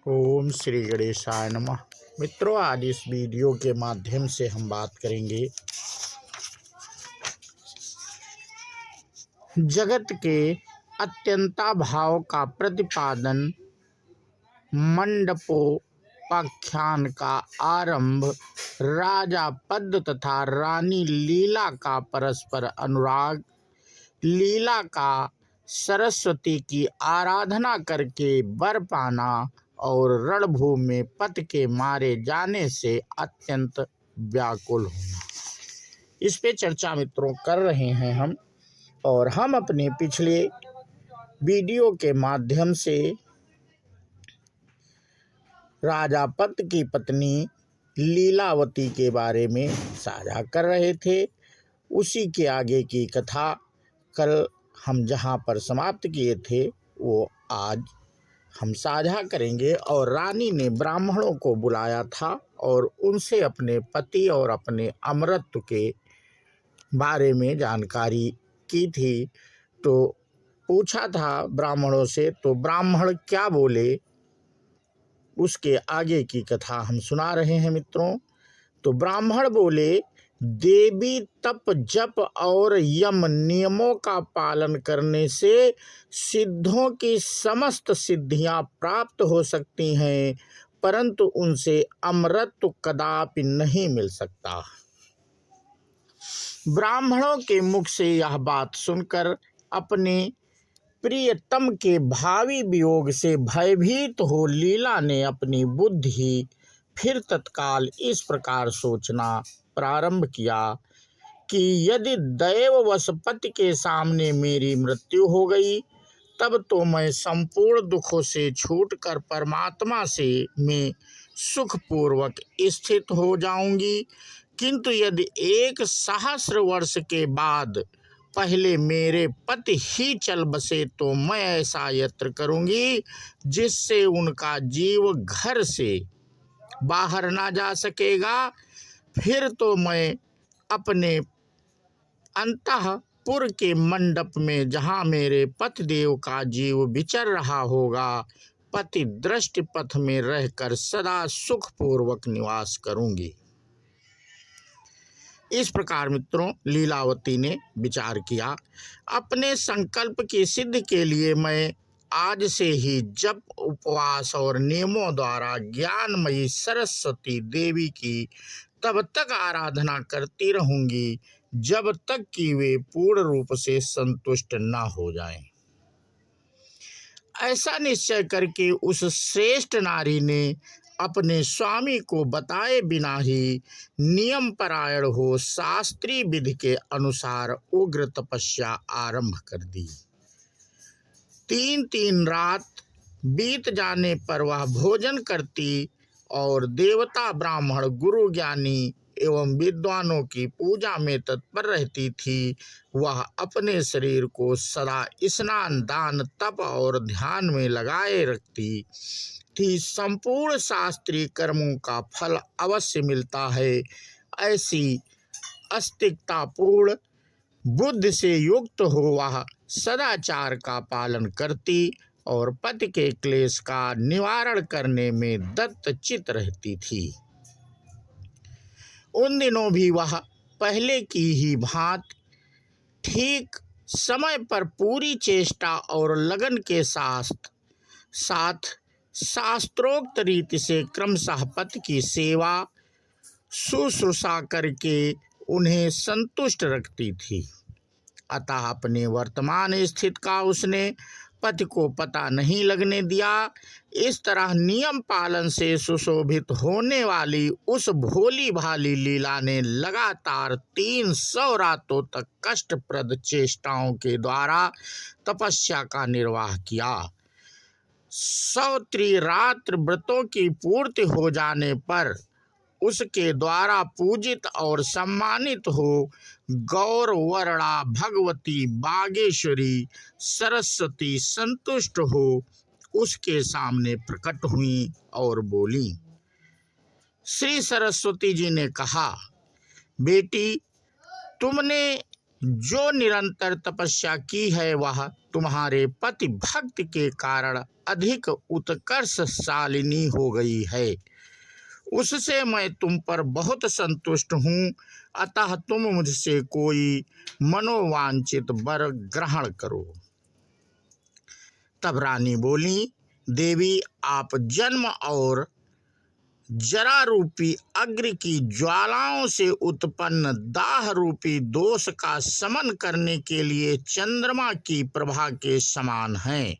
ओम श्री गणेशाय नमः। मित्रों, आज इस वीडियो के माध्यम से हम बात करेंगे जगत के अत्यंताभाव का प्रतिपादन, मंडपोपाख्यान का आरंभ, राजा पद्म तथा रानी लीला का परस्पर अनुराग, लीला का सरस्वती की आराधना करके वर पाना और रणभूमि में पति के मारे जाने से अत्यंत व्याकुल होना। इस पे चर्चा मित्रों कर रहे हैं हम। और हम अपने पिछले वीडियो के माध्यम से राजा पद्म की पत्नी लीलावती के बारे में साझा कर रहे थे। उसी के आगे की कथा कल हम जहाँ पर समाप्त किए थे वो आज हम साझा करेंगे। और रानी ने ब्राह्मणों को बुलाया था और उनसे अपने पति और अपने अमरत्व के बारे में जानकारी की थी। तो पूछा था ब्राह्मणों से, तो ब्राह्मण क्या बोले उसके आगे की कथा हम सुना रहे हैं मित्रों। तो ब्राह्मण बोले, देवी तप जप और यम नियमों का पालन करने से सिद्धों की समस्त सिद्धियां प्राप्त हो सकती हैं, परंतु उनसे अमरत्व कदापि नहीं मिल सकता। ब्राह्मणों के मुख से यह बात सुनकर अपने प्रियतम के भावी वियोग से भयभीत हो लीला ने अपनी बुद्धि फिर तत्काल इस प्रकार सोचना प्रारंभ किया कि यदि दैववश पति के सामने मेरी मृत्यु हो गई तब तो मैं संपूर्ण दुखों से छूटकर परमात्मा से मैं सुखपूर्वक स्थित हो जाऊंगी। किंतु यदि 1,000 वर्ष के बाद पहले मेरे पति ही चल बसे तो मैं ऐसा यत्न करूंगी जिससे उनका जीव घर से बाहर ना जा सकेगा। फिर तो मैं अपने अंतःपुर के मंडप में जहाँ मेरे पतिदेव का जीव विचर रहा होगा, पति दृष्टि पथ में रहकर सदा सुखपूर्वक निवास करूंगी। इस प्रकार मित्रों लीलावती ने विचार किया। अपने संकल्प की सिद्धि के लिए मैं आज से ही जप, उपवास और नियमों द्वारा ज्ञानमयी सरस्वती देवी की तब तक आराधना करती रहूंगी जब तक कि वे पूर्ण रूप से संतुष्ट न हो जाएं। ऐसा निश्चय करके उस श्रेष्ठ नारी ने अपने स्वामी को बताए बिना ही नियम परायण हो शास्त्रीय विधि के अनुसार उग्र तपस्या आरंभ कर दी। 3 रात बीत जाने पर वह भोजन करती और देवता, ब्राह्मण, गुरु, ज्ञानी एवं विद्वानों की पूजा में तत्पर रहती थी। वह अपने शरीर को सदा स्नान, दान, तप और ध्यान में लगाए रखती थी। संपूर्ण शास्त्रीय कर्मों का फल अवश्य मिलता है, ऐसी अस्तिकतापूर्ण बुद्धि से युक्त हो वह सदाचार का पालन करती और पति के क्लेश का निवारण करने में दत्तचित रहती थी। उन दिनों भी वह पहले की ही भांति ठीक समय पर पूरी चेष्टा और लगन के साथ शास्त्रोक्त रीति से क्रमशः पति की सेवा शुश्रूषा करके उन्हें संतुष्ट रखती थी। अतः अपने वर्तमान स्थिति का उसने पति को पता नहीं लगने दिया। इस तरह नियम पालन से सुशोभित होने वाली उस भोली भाली लीला ने लगातार 300 रातों तक कष्टप्रद चेष्टाओं के द्वारा तपस्या का निर्वाह किया। 100 त्रिरात्र व्रतों की पूर्ति हो जाने पर उसके द्वारा पूजित और सम्मानित हो गौरवर्णा भगवती बागेश्वरी सरस्वती संतुष्ट हो उसके सामने प्रकट हुई और बोली। श्री सरस्वती जी ने कहा, बेटी, तुमने जो निरंतर तपस्या की है वह तुम्हारे पति भक्त के कारण अधिक उत्कर्षशालिनी हो गई है। उससे मैं तुम पर बहुत संतुष्ट हूँ, अतः तुम मुझसे कोई मनोवांछित वर ग्रहण करो। तब रानी बोली, देवी, आप जन्म और जरा रूपी अग्नि की ज्वालाओं से उत्पन्न दाह रूपी दोष का शमन करने के लिए चंद्रमा की प्रभा के समान हैं।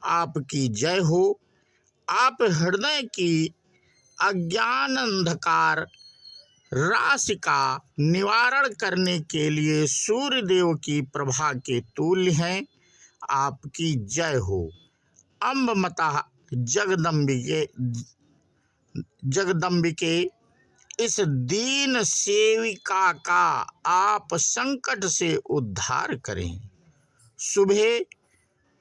आपकी जय हो। आप हृदय की अज्ञान अंधकार राशि का निवारण करने के लिए सूर्यदेव की प्रभा के तुल्य हैं। आपकी जय हो। अम्ब माता जगदम्बिके, इस दीन सेविका का आप संकट से उद्धार करें। सुबह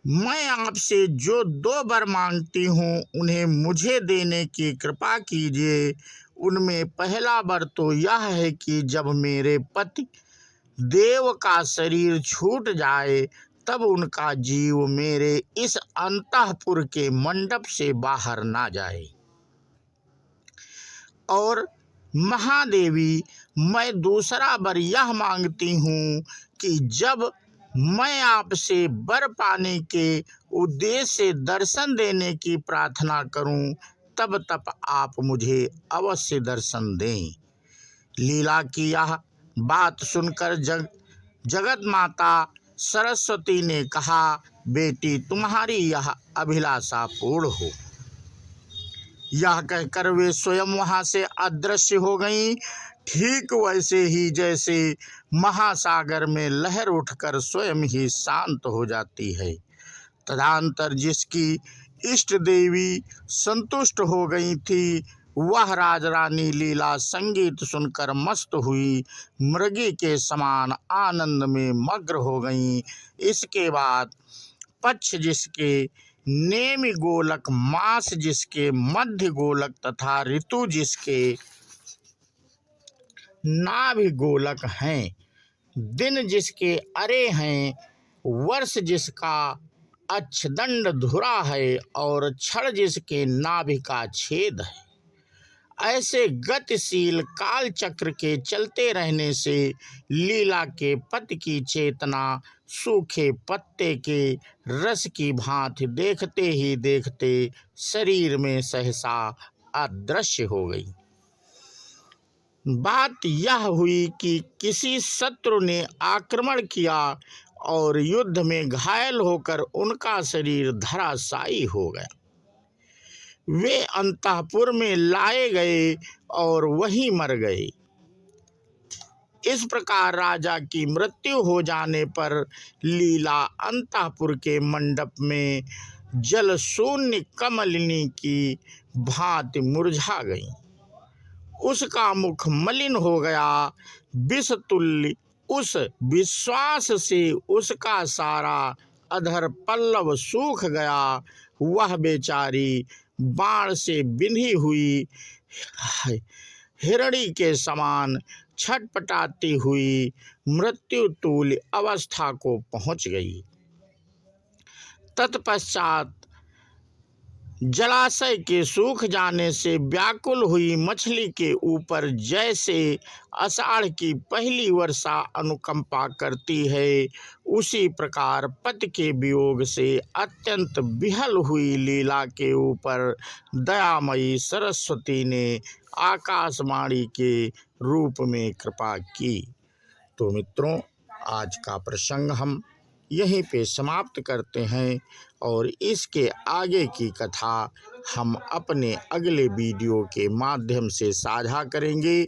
मैं आपसे जो 2 वर मांगती हूँ उन्हें मुझे देने की कृपा कीजिए। उनमें पहला वर तो यह है कि जब मेरे पति देव का शरीर छूट जाए तब उनका जीव मेरे इस अंतःपुर के मंडप से बाहर ना जाए। और महादेवी, मैं दूसरा वर यह मांगती हूँ कि जब मैं आपसे वर पाने के उद्देश्य से दर्शन देने की प्रार्थना करूं, तब आप मुझे अवश्य दर्शन दें। लीला की यह बात सुनकर जगत माता सरस्वती ने कहा, बेटी, तुम्हारी यह अभिलाषा पूर्ण हो। यह कहकर वे स्वयं वहां से अदृश्य हो गईं, ठीक वैसे ही जैसे महासागर में लहर उठकर स्वयं ही शांत हो जाती है। तदनंतर जिसकी इष्ट देवी संतुष्ट हो गई थी, वह राजरानी लीला संगीत सुनकर मस्त हुई मृगी के समान आनंद में मग्न हो गई। इसके बाद पक्ष जिसके, नेमि गोलक, मास जिसके, मध्य गोलक तथा ऋतु जिसके नाभि गोलक हैं, दिन जिसके अरे हैं, वर्ष जिसका अक्षदंड धुरा है और क्षण जिसके नाभि का छेद है, ऐसे गतिशील काल चक्र के चलते रहने से लीला के पति की चेतना सूखे पत्ते के रस की भांति देखते ही देखते शरीर में सहसा अदृश्य हो गई। बात यह हुई कि किसी शत्रु ने आक्रमण किया और युद्ध में घायल होकर उनका शरीर धराशायी हो गया। वे अंतःपुर में लाए गए और वहीं मर गए। इस प्रकार राजा की मृत्यु हो जाने पर लीला अंतःपुर के मंडप में जल शून्य कमलिनी की भांति मुरझा गई। उसका मुख मलिन हो गया, विषतुल्य उस विश्वास से उसका सारा अधर पल्लव सूख गया। वह बेचारी बाण से बिंधी हुई हिरणी के समान छटपटाती हुई मृत्यु तुल्य अवस्था को पहुंच गई। तत्पश्चात जलाशय के सूख जाने से व्याकुल हुई मछली के ऊपर जैसे आषाढ़ की पहली वर्षा अनुकंपा करती है, उसी प्रकार पति के वियोग से अत्यंत विहल हुई लीला के ऊपर दयामयी सरस्वती ने आकाशवाणी के रूप में कृपा की। तो मित्रों, आज का प्रसंग हम यहीं पे समाप्त करते हैं और इसके आगे की कथा हम अपने अगले वीडियो के माध्यम से साझा करेंगे।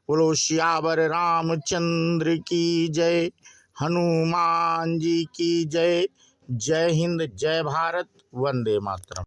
बोलो सियावर रामचंद्र की जय, हनुमान जी की जय। जय हिंद, जय भारत, वंदे मातरम।